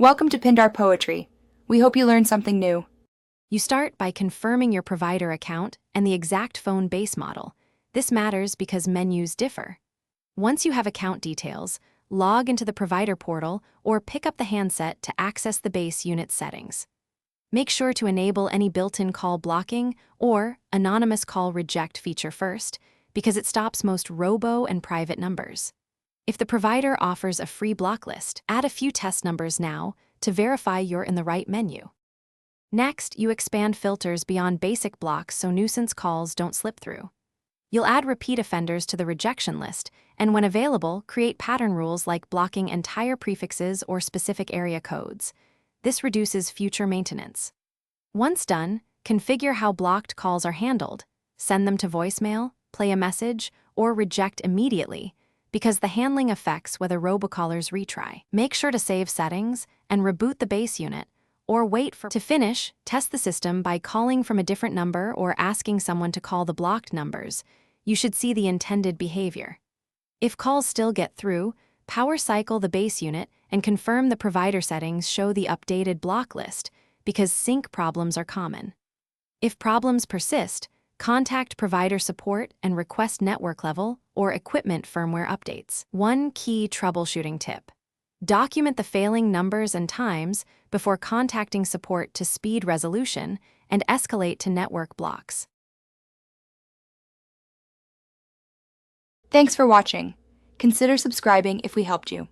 Welcome to Pindar Poetry. We hope you learned something new. You start by confirming your provider account and the exact phone base model. This matters because menus differ. Once you have account details, log into the provider portal or pick up the handset to access the base unit settings. Make sure to enable any built-in call blocking or anonymous call reject feature first, because it stops most robo and private numbers. If the provider offers a free block list, add a few test numbers now to verify you're in the right menu. Next, you expand filters beyond basic blocks so nuisance calls don't slip through. You'll add repeat offenders to the rejection list, and when available, create pattern rules like blocking entire prefixes or specific area codes. This reduces future maintenance. Once done, configure how blocked calls are handled. Send them to voicemail, play a message, or reject immediately, because the handling affects whether robocallers retry. Make sure to save settings and reboot the base unit, or wait to finish, test the system by calling from a different number or asking someone to call the blocked numbers. You should see the intended behavior. If calls still get through, power cycle the base unit and confirm the provider settings show the updated block list, because sync problems are common. If problems persist, contact provider support and request network level or equipment firmware updates. One key troubleshooting tip: document the failing numbers and times before contacting support to speed resolution and escalate to network blocks. Thanks for watching. Consider subscribing if we helped you.